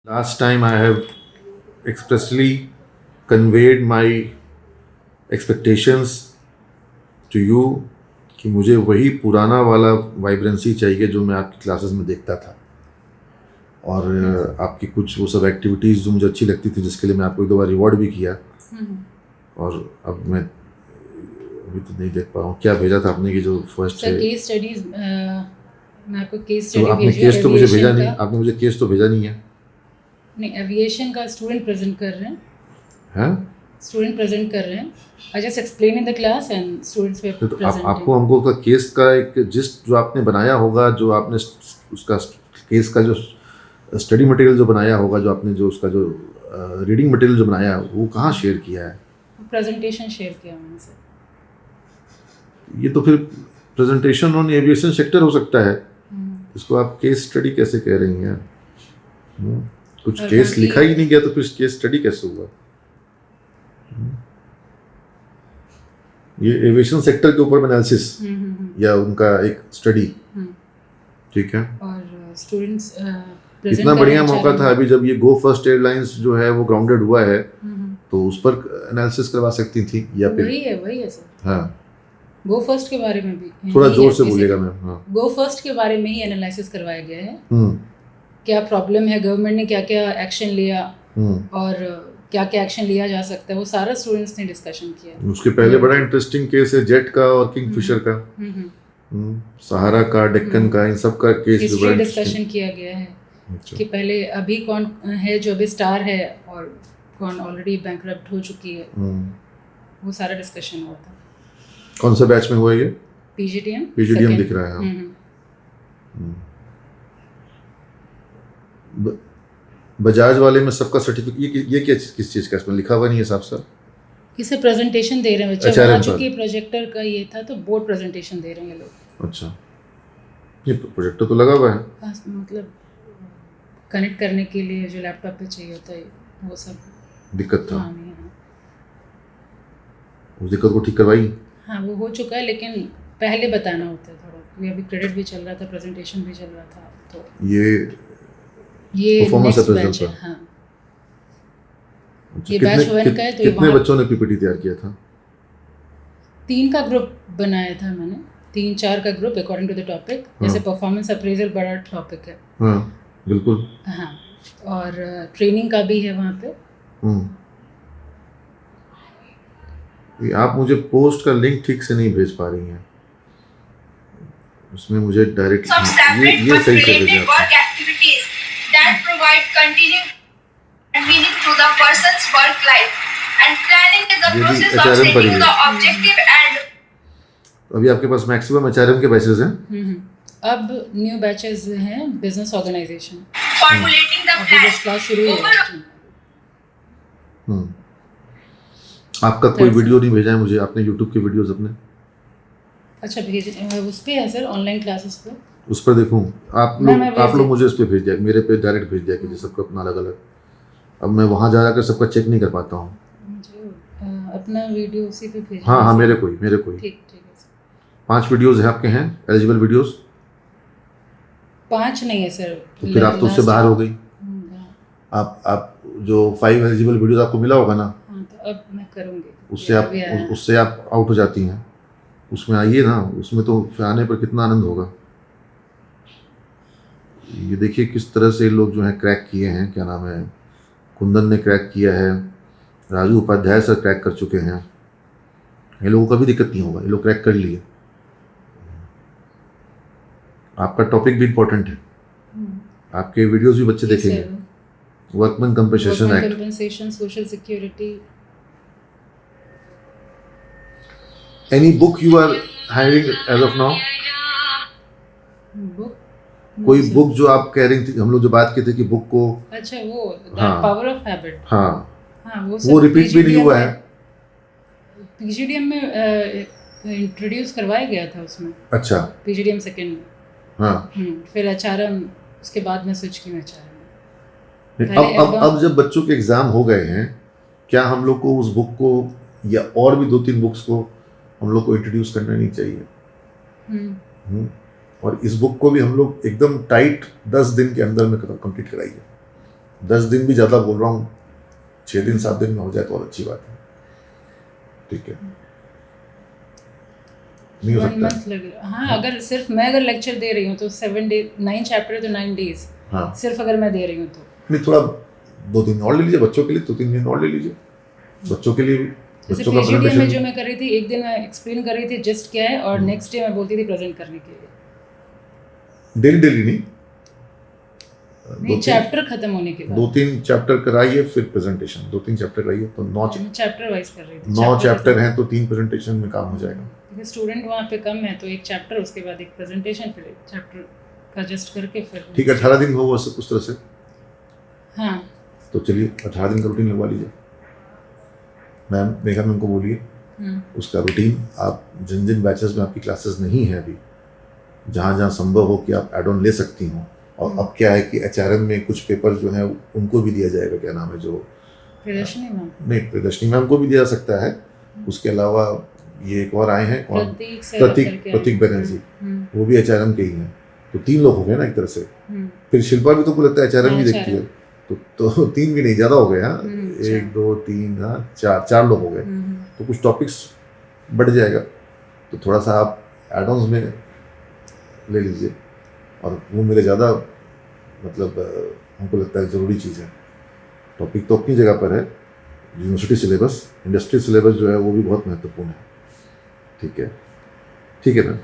Last time I have expressly conveyed my expectations to you कि मुझे वही पुराना वाला वाइब्रेंसी चाहिए जो मैं आपकी क्लासेस में देखता था और आपकी कुछ वो सब एक्टिविटीज़ जो मुझे अच्छी लगती थी जिसके लिए मैं आपको एक दो बार रिवॉर्ड भी किया। और अब मैं अभी तो नहीं देख पा रहा हूँ क्या भेजा था आपने कि जो फर्स्ट है केस स्टडीज। मैं आपको केस तो स्टडी आपने केस तो मुझे भेजा नहीं, आपने मुझे केस तो भेजा नहीं है। नहीं, एविएशन का स्टूडेंट प्रेजेंट कर रहे हैं। हैं? स्टूडेंट प्रेजेंट कर रहे हैं। I just explain in the class and students वे तो आपको हमको का केस का एक जिस्ट जो आपने बनाया होगा, जो आपने उसका केस का जो स्टडी मटेरियल जो बनाया होगा, जो आपने जो उसका जो रीडिंग मटेरियल जो बनाया वो कहाँ शेयर किया है? प्रेजेंटेशन शेयर किया मैंने सर। ये तो फिर प्रेजेंटेशन ऑन एविएशन सेक्टर हो सकता है, इसको आप केस स्टडी कैसे कह रही हैं? कुछ केस लिखा ही नहीं गया तो फिर केस स्टडी कैसे हुआ? ये एविएशन सेक्टर के ऊपर एनालिसिस या उनका एक स्टडी, ठीक है। और स्टूडेंट्स इतना बढ़िया मौका था अभी जब ये गो फर्स्ट एयरलाइंस जो है वो ग्राउंडेड हुआ है तो उस पर एनालिसिस करवा सकती थी या फिर वही है सर। हाँ, गो फर्स्ट के बारे में भी थोड़ा जोर से बोलिएगा मैम। हाँ, गो फर्स्ट के बारे में ही एनालिसिस करवाया गया है। क्या प्रॉब्लम है, गवर्नमेंट ने क्या क्या एक्शन लिया और क्या क्या एक्शन लिया जा सकता है, वो सारा स्टूडेंट्स ने डिस्कशन किया। उसके पहले बड़ा इंटरेस्टिंग केस है जेट का और किंगफिशर का, सहारा का, डेक्कन का, इन सब का केस डिस्कशन किया गया है। अच्छा। कि पहले अभी कौन है जो अभी स्टार है और कौन ऑलरेडी बैंकरप्ट हो चुकी है, वो सारा डिस्कशन हुआ था। कौन सा बैच में हुआ ये? पीजीडीएम दिख रहा है। बजाज वाले में सबका सर्टिफिकेट ये क्या किस चीज़ का इसमें लिखा हुआ नहीं है साहब साहब? इसे प्रेजेंटेशन दे रहे हैं बच्चे, आ चुके प्रोजेक्टर का ये था तो बोर्ड प्रेजेंटेशन दे रहे हैं लोग। अच्छा, ये प्रोजेक्टर तो लगा हुआ है, मतलब कनेक्ट करने के लिए जो लैपटॉप पे चाहिए होता है वो सब दिक्कत था। उस दिक्कत को ठीक करवाई? हाँ, वो हो चुका है, लेकिन पहले बताना होता है थोड़ा। अभी क्रेडिट भी चल रहा था, प्रेजेंटेशन भी चल रहा था, तो ये परफॉर्मेंस बैच है। हाँ, ये बैच 1 का है। तो कितने बच्चों ने पीपीटी तैयार किया था? 3 का ग्रुप बनाया था मैंने, 3-4 का group according to the topic. जैसे परफॉर्मेंस अप्रेजल बड़ा टॉपिक है। हाँ, बिल्कुल। हाँ, और ट्रेनिंग का भी है वहाँ पे। आप मुझे पोस्ट का लिंक ठीक से नहीं भेज पा रही हैं, उसमें मुझे डायरेक्ट ये सही से भेजा that provide continued meaning to the person's work life and planning is the process of setting the objective and अभी आपके पास मैक्सिमम एचआरएम के बैचेस हैं। अब न्यू बैचेस हैं business organisation, formulating the plan class शुरू हुई है। आपका कोई वीडियो नहीं भेजा है मुझे आपने यूट्यूब के वीडियोस अपने? अच्छा, भेज उस पे है सर, ऑनलाइन क्लासेस पे। उस पर देखूं? आप लोग मुझे उस पर भेज दिया, मेरे पे डायरेक्ट भेज दिया कि सबको अपना अलग अलग। अब मैं वहाँ जा कर सबका चेक नहीं कर पाता हूँ। अपना वीडियो उसी पे भेज। हाँ, मेरे कोई ठीक है। 5 वीडियोस हैं आपके, हैं एलिजिबल वीडियोस? 5 नहीं है सर। तो फिर आप तो उससे बाहर हो गई। आप जो 5 एलिजिबल वीडियोस आपको मिला होगा ना, तो अब मैं करूँगी। उससे आप आउट हो जाती हैं। उसमें आइए ना, उसमें तो आने पर कितना आनंद होगा। ये देखिए किस तरह से लोग जो हैं क्रैक किए हैं। क्या नाम है, कुंदन ने क्रैक किया है, राजू उपाध्याय सर क्रैक कर चुके हैं। ये लोगों का भी दिक्कत नहीं होगा, ये लोग क्रैक कर लिए। आपका टॉपिक भी इम्पोर्टेंट है, आपके वीडियोस भी बच्चे देखेंगे। Workman compensation act, social security. Any book you are hiring as of now? कोई बुक जो आप कह रही थी, हम लोग जो बात की थी कि बुक को, अच्छा वो पावर ऑफ हैबिट। हाँ, वो रिपीट भी नहीं हुआ है। पीजीडीएम में इंट्रोड्यूस करवाया गया था उसमें। अच्छा, पीजीडीएम सेकंड में। हाँ, फिर एचआरएम उसके बाद में स्विच किया एचआरएम। अब जब बच्चों के एग्जाम हो गए हैं, क्या हम लोग को उस बुक को या और भी 2-3 बुक्स को हम लोग को इंट्रोड्यूस करना नहीं चाहिए? और इस बुक को भी हम लोग एकदम टाइट 10 दिन के अंदर में कंप्लीट कराइए। 10 दिन भी ज़्यादा बोल रहा हूँ, 6 दिन 7 दिन में हो जाए तो और अच्छी बात है, ठीक है। नहीं हो 1 सकता मंथ लगेगा। हाँ, अगर सिर्फ मैं अगर लेक्चर दे रही हूँ तो 7 डे 9 चैप्टर है तो 9 डेज, हाँ, सिर्फ अगर मैं दे रही हूँ तो। नहीं थोड़ा 2 दिन और ले लीजिए, बच्चों के लिए 2-3 दिन और ले लीजिए, बच्चों के लिए भी, जैसे बच्चों का PGDM में जो प्रेजेंटेशन मैं कर रही थी, एक दिन मैं एक्सप्लेन कर रही थी जस्ट क्या है, और नेक्स्ट डे मैं बोलती थी प्रेजेंट करने के लिए। डेली नहीं, नहीं, चैप्टर खत्म होने के बाद 2-3 चैप्टर कराइए फिर प्रेजेंटेशन, 2-3 चैप्टर कराइए तो 9 मैं चैप्टर वाइज कर रही थी। 9 चैप्टर हैं तो 3 प्रेजेंटेशन में काम हो जाएगा। क्योंकि स्टूडेंट वहाँ पे कम है तो एक चैप्टर, उसके बाद एक प्रेजेंटेशन, फिर एक चैप्टर का जस्ट करके फिर ठीक है, 18 दिन होगा उस तरह से, हाँ। तो चलिए 18 दिन का रूटीन लगवा लीजिए। मैम मेघा मैम को बोलिए उसका रूटीन, आप जिन जिन बैचेस में आपकी क्लासेस नहीं है अभी, जहाँ जहाँ संभव हो कि आप एड ऑन ले सकती हों। और अब क्या है कि HRM में कुछ पेपर जो है उनको भी दिया जाएगा, क्या नाम है जो प्रियदर्शनी मैम, नहीं प्रियदर्शनी मैम को भी दिया जा सकता है। उसके अलावा ये एक और आए हैं, कौन, प्रतीक बनर्जी, वो भी HRM के ही हैं, तो 3 लोग हो गए ना एक तरह से। फिर शिल्पा भी तो को लगता है HRM भी देखती है, तो 3 भी नहीं, ज़्यादा हो गए। हाँ, 1 2 3 4 लोग हो गए, तो कुछ टॉपिक्स बढ़ जाएगा, तो थोड़ा सा आप एड-ऑन्स में ले लीजिए। और वो मेरे ज़्यादा मतलब हमको लगता है ज़रूरी चीज़ है। टॉपिक तो अपनी जगह पर है, यूनिवर्सिटी सिलेबस, इंडस्ट्री सिलेबस जो है वो भी बहुत महत्वपूर्ण है, ठीक है, ठीक है ना।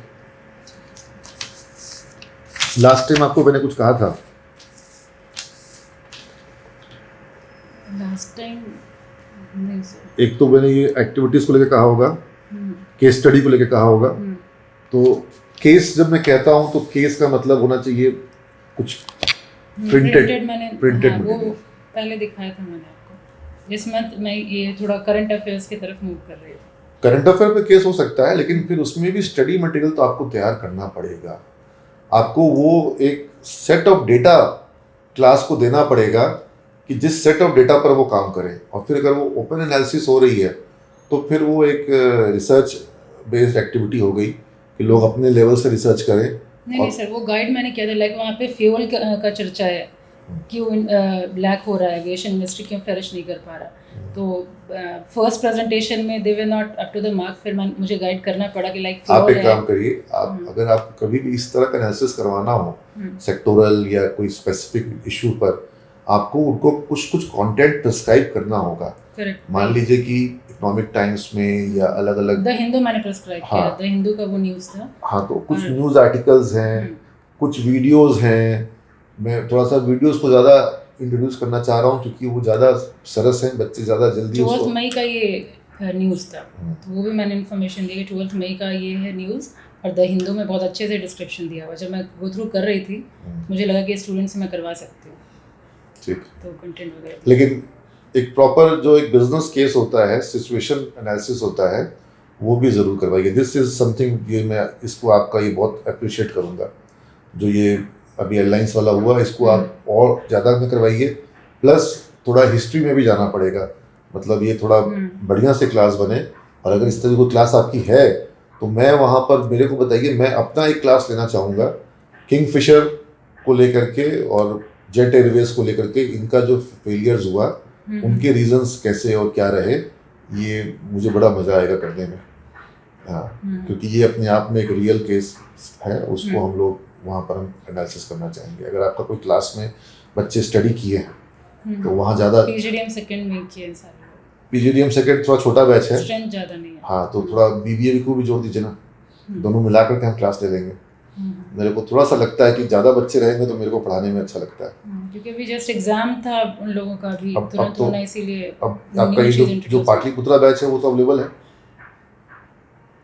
लास्ट टाइम आपको मैंने कुछ कहा था, लास्ट टाइम नहीं सर। एक तो मैंने ये एक्टिविटीज़ को लेकर कहा होगा, केस स्टडी को लेकर कहा होगा। तो केस जब मैं कहता हूँ तो केस का मतलब होना चाहिए कुछ प्रिंटेड, मैंने प्रिंटेड वो पहले दिखाया था मैंने आपको। इस मंथ मैं ये थोड़ा करंट अफेयर्स की तरफ मूव कर रही हूँ। करंट अफेयर पे केस हो सकता है, लेकिन फिर उसमें भी स्टडी मटेरियल तो आपको तैयार करना पड़ेगा। आपको वो एक सेट ऑफ डेटा क्लास को देना पड़ेगा कि जिस सेट ऑफ डेटा पर वो काम करें, और फिर अगर वो ओपन एनालिसिस हो रही है तो फिर वो एक रिसर्च बेस्ड एक्टिविटी हो गई कि लोग अपने लेवल से रिसर्च करें। नहीं सर, वो गाइड मैंने किया था, लाइक वहाँ पे फ्यूल का चर्चा है, क्यों ब्लैक हो रहा है, एविएशन इंडस्ट्री क्यों फ्लरिश नहीं कर पा रहा, तो फर्स्ट प्रेजेंटेशन में they were not up to the mark, फिर मुझे गाइड करना पड़ा कि लाइक आप एक काम करिए, आप अगर आप कभी भी इस तरह का एनालिसिस करवाना हो सेक्टोरल या कोई स्पेसिफिक इशू पर, आपको उनको कुछ कंटेंट प्रिस्क्राइब करना होगा। मान लीजिए कि इकोनॉमिक टाइम्स में या अलग अलग, द हिंदू मैंने प्रिस्क्राइब किया, द हिंदू का वो न्यूज़ था। हाँ, तो कुछ न्यूज़ आर्टिकल्स हैं, कुछ वीडियोस हैं। मैं थोड़ा सा वीडियोस को ज़्यादा इंट्रोड्यूस करना चाह रहा हूँ क्योंकि वो ज़्यादा सरस हैं, बच्चे ज़्यादा जल्दी 12 मई का ये न्यूज़ था, तो वो भी मैंने इन्फॉर्मेशन दी कि 12 मई का ये है न्यूज़, और द हिंदू में बहुत अच्छे से डिस्क्रिप्शन दिया हुआ। जब मैं गो थ्रू कर रही थी मुझे लगा कि स्टूडेंट से मैं करवा सकती हूँ, ठीक, तो कंटेंट वगैरह। लेकिन एक प्रॉपर जो एक बिजनेस केस होता है, सिचुएशन एनालिसिस होता है, वो भी ज़रूर करवाइए। दिस इज़ समथिंग, ये मैं इसको आपका ये बहुत अप्रिशिएट करूँगा, जो ये अभी एयरलाइंस वाला हुआ, इसको आप और ज़्यादा में करवाइए। प्लस थोड़ा हिस्ट्री में भी जाना पड़ेगा, मतलब ये थोड़ा बढ़िया से क्लास बने। और अगर इस तरह की क्लास आपकी है तो मैं वहाँ पर मेरे को बताइए, मैं अपना एक क्लास लेना चाहूँगा किंगफिशर को लेकर के और जेट एयरवेज को लेकर के। इनका जो फेलियर्स हुआ, उनके रीजंस कैसे और क्या रहे, ये मुझे बड़ा मज़ा आएगा करने में। हाँ, क्योंकि ये अपने आप में एक रियल केस है, उसको हम लोग वहाँ पर हम एनालिसिस करना चाहेंगे। अगर आपका कोई क्लास में बच्चे स्टडी किए हैं तो वहाँ ज़्यादा PGDM सेकंड में किए सारे, PGDM सेकंड थोड़ा छोटा बैच है, स्ट्रेंथ ज़्यादा नहीं है। हाँ, तो थोड़ा BBA को भी जोड़ दीजिए ना, दोनों मिला करके हम क्लास ले लेंगे। मेरे को थोड़ा सा लगता है कि ज़्यादा बच्चे रहेंगे तो मेरे को पढ़ाने में अच्छा लगता है, क्योंकि अभी जस्ट एग्जाम था उन लोगों का भी तुरंत होना, इसीलिए अब आपका ये जो पाटलिपुत्रा बैच है वो तो अवेलेबल है।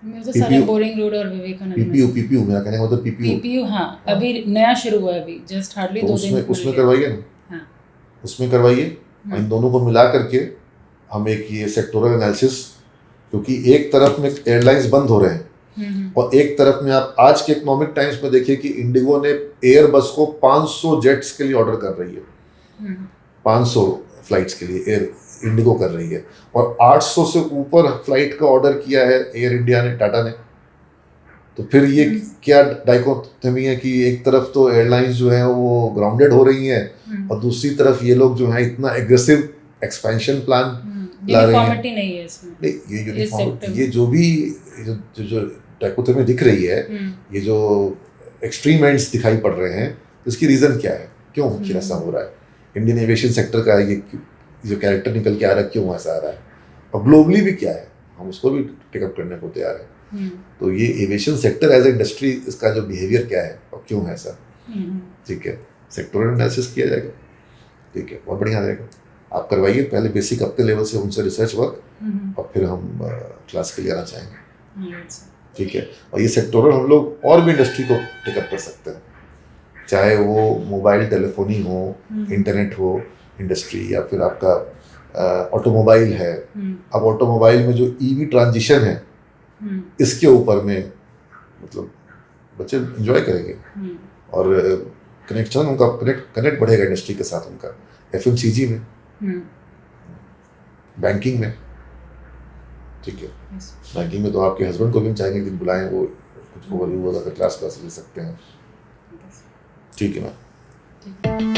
मेरे तो सारे बोरिंग रोड और विवेकानंद PPU मेरा कहने का मतलब PPU, हाँ, अभी नया शुरू हुआ है, अभी जस्ट हार्डली 2 दिन उसमें करवाइए ना, हाँ, उसमें करवाइए। इन दोनों को मिला करके हम एक ये सेक्टोरल एनालिसिस, क्योंकि एक तरफ में एयरलाइंस बंद हो रहे हैं और एक तरफ में आप आज के इकोनॉमिक टाइम्स में देखिए कि इंडिगो ने एयरबस को 500 जेट्स के लिए ऑर्डर कर रही है, 500 फ्लाइट्स के लिए एयर इंडिगो कर रही है, और 800 से ऊपर फ्लाइट का ऑर्डर किया है एयर इंडिया ने, टाटा ने। तो फिर ये क्या डाइकोटमी है कि एक तरफ तो एयरलाइंस जो हैं वो ग्राउंडेड हो रही हैं और दूसरी तरफ ये लोग जो हैं इतना एग्रेसिव एक्सपेंशन प्लान ला रहे हैं। यूनिफॉर्मिटी नहीं है इसमें। नहीं, ये इस यूनिफॉर्म sector में। ये जो भी जो डाइकोटमी दिख रही है, ये जो एक्सट्रीम एंड्स दिखाई पड़ रहे हैं, तो इसकी रीज़न क्या है, क्यों आखिर ऐसा हो रहा है? इंडियन एविएशन सेक्टर का ये जो कैरेक्टर निकल के आ रहा है, क्यों ऐसा आ रहा है, और ग्लोबली भी क्या है, हम उसको भी टेकअप करने को तैयार है। तो ये aviation sector as a industry, इसका जो बिहेवियर क्या है और क्यों है ऐसा, ठीक है, सेक्टोरल एनालिसिस किया जाएगा, ठीक है, बहुत बढ़िया रहेगा। आप करवाइए पहले बेसिक अपने लेवल से उनसे रिसर्च वर्क, और फिर हम क्लास के लिए आना चाहेंगे, ठीक है। और ये सेक्टोरल हम लोग और भी इंडस्ट्री को टेकअप कर सकते हैं, चाहे वो मोबाइल टेलीफोनी हो, इंटरनेट हो इंडस्ट्री, या फिर आपका ऑटोमोबाइल है। अब ऑटोमोबाइल में जो ईवी ट्रांजिशन है, इसके ऊपर में मतलब बच्चे एंजॉय करेंगे, और कनेक्शन उनका कनेक्ट बढ़ेगा इंडस्ट्री के साथ उनका, एफएमसीजी में, बैंकिंग में, ठीक है। बैंकिंग में तो आपके हस्बैंड को भी हम चाहेंगे कि बुलाएं, वो कुछ ओवरव्यू वगैरह क्लास ले सकते हैं, ठीक है मैम।